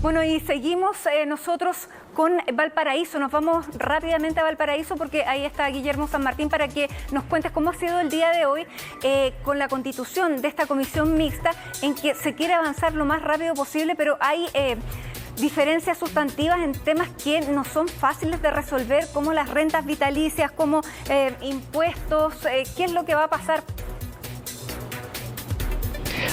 Bueno, y seguimos nosotros con Valparaíso. Nos vamos rápidamente a Valparaíso porque ahí está Guillermo San Martín para que nos cuentes cómo ha sido el día de hoy con la constitución de esta comisión mixta en que se quiere avanzar lo más rápido posible, pero hay diferencias sustantivas en temas que no son fáciles de resolver, como las rentas vitalicias, como impuestos. ¿Qué es lo que va a pasar?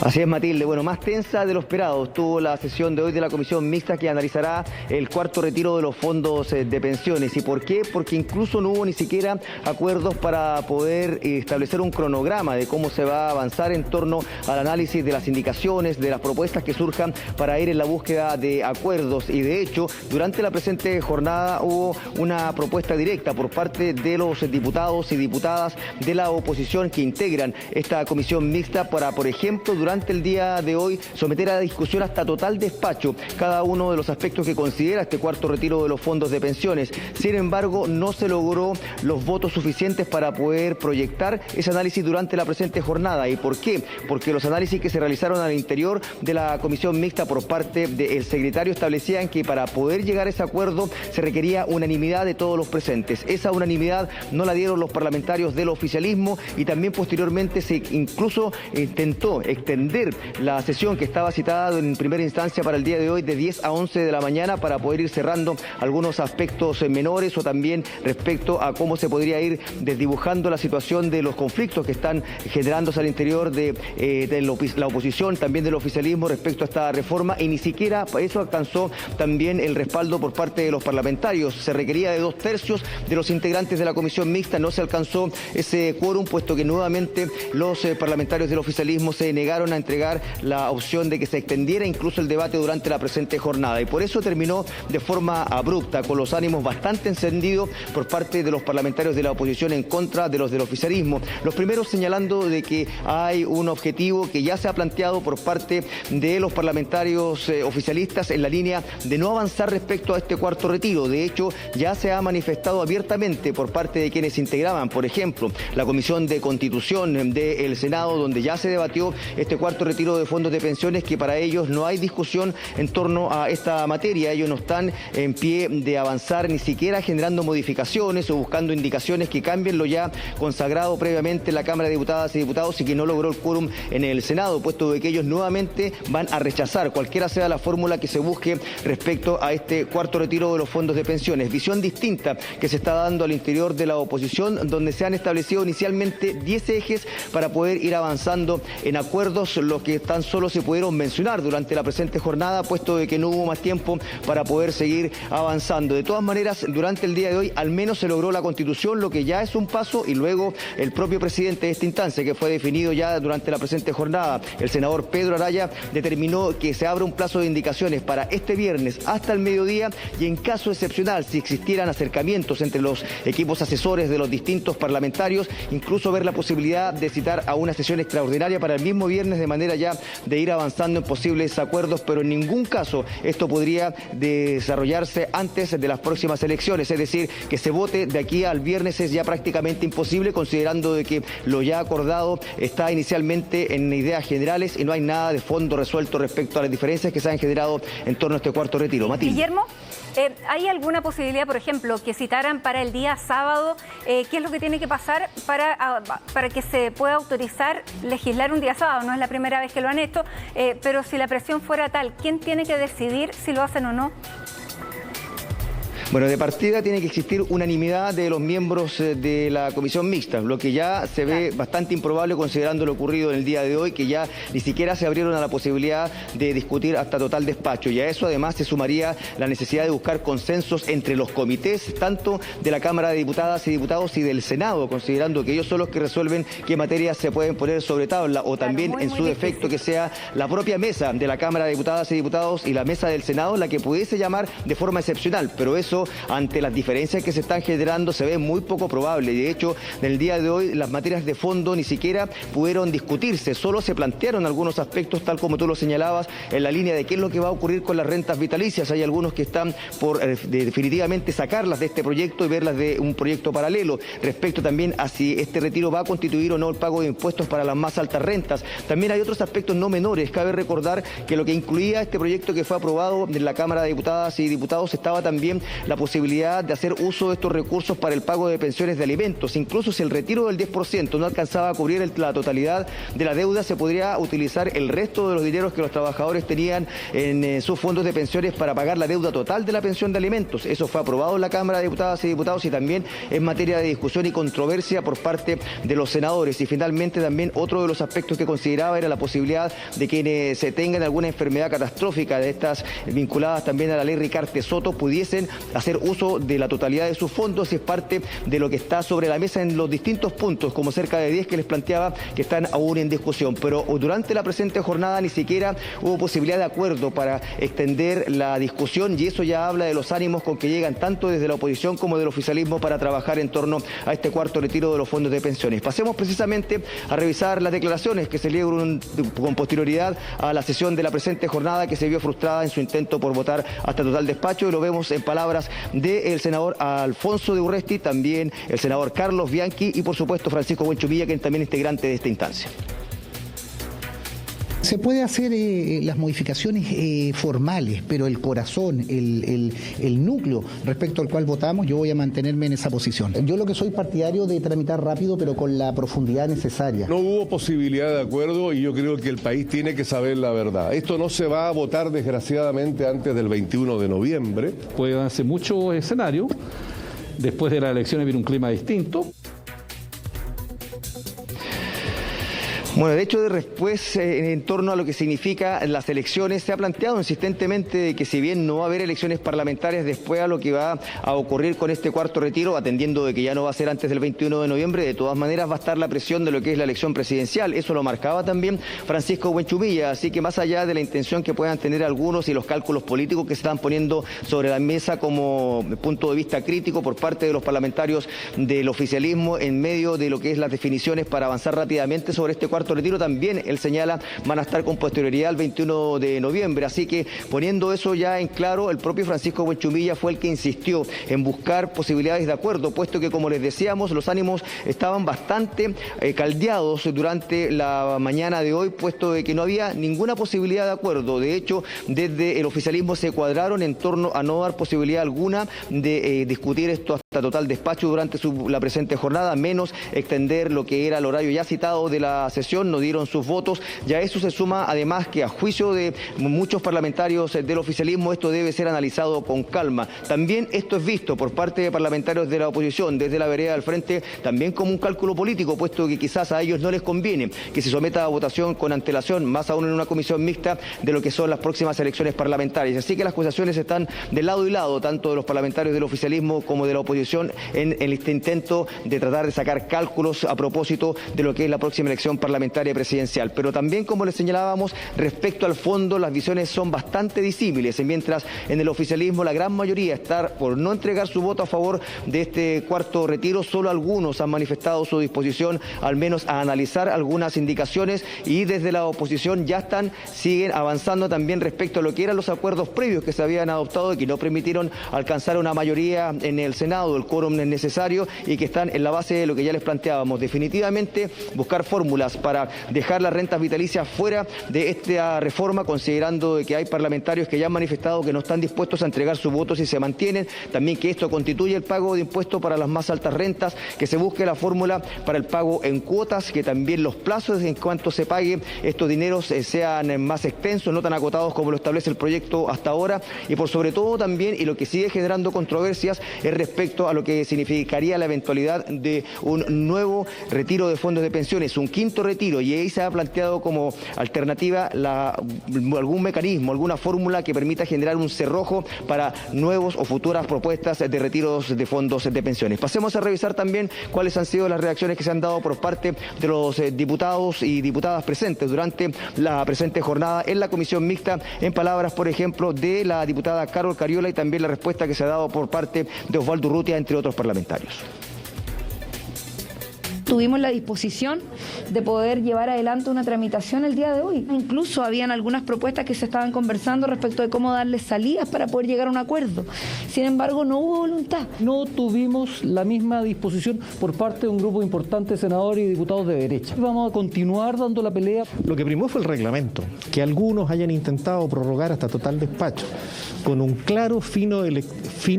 Así es, Matilde. Bueno, más tensa de lo esperado estuvo la sesión de hoy de la comisión mixta que analizará el cuarto retiro de los fondos de pensiones. ¿Y por qué? Porque incluso no hubo ni siquiera acuerdos para poder establecer un cronograma de cómo se va a avanzar en torno al análisis de las indicaciones, de las propuestas que surjan para ir en la búsqueda de acuerdos. Y de hecho, durante la presente jornada hubo una propuesta directa por parte de los diputados y diputadas de la oposición que integran esta comisión mixta para, por ejemplo, durante el día de hoy someter a discusión hasta total despacho cada uno de los aspectos que considera este cuarto retiro de los fondos de pensiones. Sin embargo, no se logró los votos suficientes para poder proyectar ese análisis durante la presente jornada. ¿Y por qué? Porque los análisis que se realizaron al interior de la comisión mixta por parte del secretario establecían que para poder llegar a ese acuerdo se requería unanimidad de todos los presentes. Esa unanimidad no la dieron los parlamentarios del oficialismo y también posteriormente se incluso intentó extender la sesión que estaba citada en primera instancia para el día de hoy de 10 a 11 de la mañana para poder ir cerrando algunos aspectos menores o también respecto a cómo se podría ir desdibujando la situación de los conflictos que están generándose al interior de la oposición, también del oficialismo respecto a esta reforma, y ni siquiera eso alcanzó también el respaldo por parte de los parlamentarios. Se requería de 2/3 de los integrantes de la comisión mixta, no se alcanzó ese quórum puesto que nuevamente los parlamentarios del oficialismo se negaron a entregar la opción de que se extendiera incluso el debate durante la presente jornada, y por eso terminó de forma abrupta, con los ánimos bastante encendidos por parte de los parlamentarios de la oposición en contra de los del oficialismo. Los primeros señalando de que hay un objetivo que ya se ha planteado por parte de los parlamentarios oficialistas en la línea de no avanzar respecto a este cuarto retiro. De hecho, ya se ha manifestado abiertamente por parte de quienes integraban, por ejemplo, la Comisión de Constitución del Senado, donde ya se debatió este cuarto retiro de fondos de pensiones, que para ellos no hay discusión en torno a esta materia. Ellos no están en pie de avanzar ni siquiera generando modificaciones o buscando indicaciones que cambien lo ya consagrado previamente en la Cámara de Diputadas y Diputados y que no logró el quórum en el Senado, puesto de que ellos nuevamente van a rechazar cualquiera sea la fórmula que se busque respecto a este cuarto retiro de los fondos de pensiones. Visión distinta que se está dando al interior de la oposición, donde se han establecido inicialmente 10 ejes para poder ir avanzando en acuerdos, los que tan solo se pudieron mencionar durante la presente jornada, puesto de que no hubo más tiempo para poder seguir avanzando. De todas maneras, durante el día de hoy al menos se logró la Constitución, lo que ya es un paso, y luego el propio presidente de esta instancia, que fue definido ya durante la presente jornada, el senador Pedro Araya, determinó que se abra un plazo de indicaciones para este viernes hasta el mediodía, y en caso excepcional, si existieran acercamientos entre los equipos asesores de los distintos parlamentarios, incluso ver la posibilidad de citar a una sesión extraordinaria para el mismo viernes, de manera ya de ir avanzando en posibles acuerdos, pero en ningún caso esto podría desarrollarse antes de las próximas elecciones, es decir, que se vote de aquí al viernes es ya prácticamente imposible, considerando de que lo ya acordado está inicialmente en ideas generales y no hay nada de fondo resuelto respecto a las diferencias que se han generado en torno a este cuarto retiro. Matilde. Guillermo, ¿hay alguna posibilidad, por ejemplo, que citaran para el día sábado? ¿Qué es lo que tiene que pasar para que se pueda autorizar legislar un día sábado? No es la primera vez que lo han hecho, pero si la presión fuera tal, ¿quién tiene que decidir si lo hacen o no? Bueno, de partida tiene que existir unanimidad de los miembros de la comisión mixta, lo que ya se ve bastante improbable considerando lo ocurrido en el día de hoy, que ya ni siquiera se abrieron a la posibilidad de discutir hasta total despacho. Y a eso además se sumaría la necesidad de buscar consensos entre los comités, tanto de la Cámara de Diputadas y Diputados y del Senado, considerando que ellos son los que resuelven qué materias se pueden poner sobre tabla, o también en su defecto que sea la propia mesa de la Cámara de Diputadas y Diputados y la mesa del Senado la que pudiese llamar de forma excepcional, pero eso eso, ante las diferencias que se están generando, se ve muy poco probable. De hecho, en el día de hoy las materias de fondo ni siquiera pudieron discutirse, solo se plantearon algunos aspectos, tal como tú lo señalabas, en la línea de qué es lo que va a ocurrir con las rentas vitalicias. Hay algunos que están por definitivamente sacarlas de este proyecto y verlas de un proyecto paralelo. Respecto también a si este retiro va a constituir o no el pago de impuestos para las más altas rentas. También hay otros aspectos no menores. Cabe recordar que lo que incluía este proyecto que fue aprobado en la Cámara de Diputadas y Diputados estaba también la posibilidad de hacer uso de estos recursos para el pago de pensiones de alimentos. Incluso si el retiro del 10% no alcanzaba a cubrir la totalidad de la deuda, se podría utilizar el resto de los dineros que los trabajadores tenían en sus fondos de pensiones para pagar la deuda total de la pensión de alimentos. Eso fue aprobado en la Cámara de Diputadas y Diputados y también es materia de discusión y controversia por parte de los senadores. Y finalmente también otro de los aspectos que consideraba era la posibilidad de quienes se tengan alguna enfermedad catastrófica de estas vinculadas también a la ley Ricarte Soto pudiesen hacer uso de la totalidad de sus fondos, y es parte de lo que está sobre la mesa en los distintos puntos, como cerca de 10 que les planteaba que están aún en discusión. Pero durante la presente jornada ni siquiera hubo posibilidad de acuerdo para extender la discusión, y eso ya habla de los ánimos con que llegan tanto desde la oposición como del oficialismo para trabajar en torno a este cuarto retiro de los fondos de pensiones. Pasemos precisamente a revisar las declaraciones que se dieron con posterioridad a la sesión de la presente jornada, que se vio frustrada en su intento por votar hasta total despacho, y lo vemos en palabras del senador Alfonso de Urresti, también el senador Carlos Bianchi y por supuesto Francisco Buenchumilla, quien también es integrante de esta instancia. Se puede hacer las modificaciones formales, pero el corazón, el núcleo respecto al cual votamos, yo voy a mantenerme en esa posición. Yo lo que soy partidario de tramitar rápido, pero con la profundidad necesaria. No hubo posibilidad de acuerdo y yo creo que el país tiene que saber la verdad. Esto no se va a votar desgraciadamente antes del 21 de noviembre. Puede darse muchos escenarios. Después de las elecciones viene un clima distinto. Bueno, de hecho, después, en torno a lo que significa las elecciones, se ha planteado insistentemente que si bien no va a haber elecciones parlamentarias después a lo que va a ocurrir con este cuarto retiro, atendiendo de que ya no va a ser antes del 21 de noviembre, de todas maneras va a estar la presión de lo que es la elección presidencial. Eso lo marcaba también Francisco Buenchumilla, así que más allá de la intención que puedan tener algunos y los cálculos políticos que se están poniendo sobre la mesa como punto de vista crítico por parte de los parlamentarios del oficialismo en medio de lo que es las definiciones para avanzar rápidamente sobre este cuarto retiro, también él señala van a estar con posterioridad al 21 de noviembre, así que poniendo eso ya en claro, el propio Francisco Buenchumilla fue el que insistió en buscar posibilidades de acuerdo, puesto que, como les decíamos, los ánimos estaban bastante caldeados durante la mañana de hoy, puesto de que no había ninguna posibilidad de acuerdo. De hecho, desde el oficialismo se cuadraron en torno a no dar posibilidad alguna de discutir esto hasta total despacho durante la presente jornada, menos extender lo que era el horario ya citado de la sesión. No dieron sus votos. Ya eso se suma además que, a juicio de muchos parlamentarios del oficialismo, esto debe ser analizado con calma. También esto es visto por parte de parlamentarios de la oposición desde la vereda del frente también como un cálculo político, puesto que quizás a ellos no les conviene que se someta a votación con antelación, más aún en una comisión mixta, de lo que son las próximas elecciones parlamentarias. Así que las acusaciones están de lado y lado, tanto de los parlamentarios del oficialismo como de la oposición, en este intento de tratar de sacar cálculos a propósito de lo que es la próxima elección parlamentaria presidencial. Pero también, como les señalábamos, respecto al fondo, las visiones son bastante disímiles, mientras en el oficialismo la gran mayoría está por no entregar su voto a favor de este cuarto retiro. Solo algunos han manifestado su disposición al menos a analizar algunas indicaciones, y desde la oposición ya siguen avanzando también respecto a lo que eran los acuerdos previos que se habían adoptado y que no permitieron alcanzar una mayoría en el Senado, el quórum necesario, y que están en la base de lo que ya les planteábamos. Definitivamente buscar fórmulas para dejar las rentas vitalicias fuera de esta reforma, considerando que hay parlamentarios que ya han manifestado que no están dispuestos a entregar sus votos si se mantienen. También que esto constituye el pago de impuestos para las más altas rentas, que se busque la fórmula para el pago en cuotas, que también los plazos en cuanto se pague estos dineros sean más extensos, no tan acotados como lo establece el proyecto hasta ahora. Y por sobre todo también, y lo que sigue generando controversias, es respecto a lo que significaría la eventualidad de un nuevo retiro de fondos de pensiones, un quinto retiro retiro, y ahí se ha planteado como alternativa algún mecanismo, alguna fórmula que permita generar un cerrojo para nuevos o futuras propuestas de retiros de fondos de pensiones. Pasemos a revisar también cuáles han sido las reacciones que se han dado por parte de los diputados y diputadas presentes durante la presente jornada en la comisión mixta, en palabras, por ejemplo, de la diputada Carol Cariola, y también la respuesta que se ha dado por parte de Osvaldo Urrutia, entre otros parlamentarios. Tuvimos la disposición de poder llevar adelante una tramitación el día de hoy. Incluso habían algunas propuestas que se estaban conversando respecto de cómo darles salidas para poder llegar a un acuerdo. Sin embargo, no hubo voluntad. No tuvimos la misma disposición por parte de un grupo importante de senadores y diputados de derecha. Vamos a continuar dando la pelea. Lo que primó fue el reglamento, que algunos hayan intentado prorrogar hasta total despacho, con un claro fin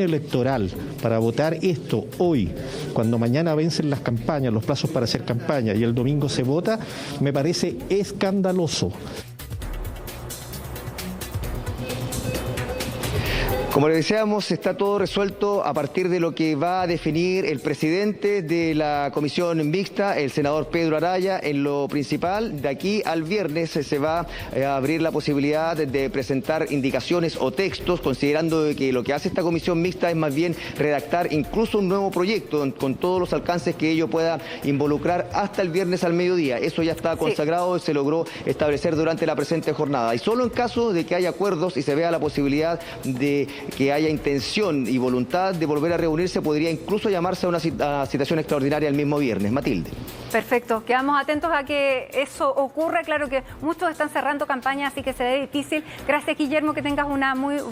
electoral para votar esto hoy, cuando mañana vencen las campañas, los plazos para hacer campaña, y el domingo se vota, me parece escandaloso. Como le decíamos, está todo resuelto a partir de lo que va a definir el presidente de la comisión mixta, el senador Pedro Araya. En lo principal, de aquí al viernes se va a abrir la posibilidad de presentar indicaciones o textos, considerando que lo que hace esta comisión mixta es más bien redactar incluso un nuevo proyecto con todos los alcances que ello pueda involucrar hasta el viernes al mediodía. Eso ya está consagrado y se logró establecer durante la presente jornada. Y solo en caso de que haya acuerdos y se vea la posibilidad de que haya intención y voluntad de volver a reunirse, podría incluso llamarse a una citación extraordinaria el mismo viernes. Matilde. Perfecto, quedamos atentos a que eso ocurra. Claro que muchos están cerrando campañas, así que se ve difícil. Gracias, Guillermo, que tengas una muy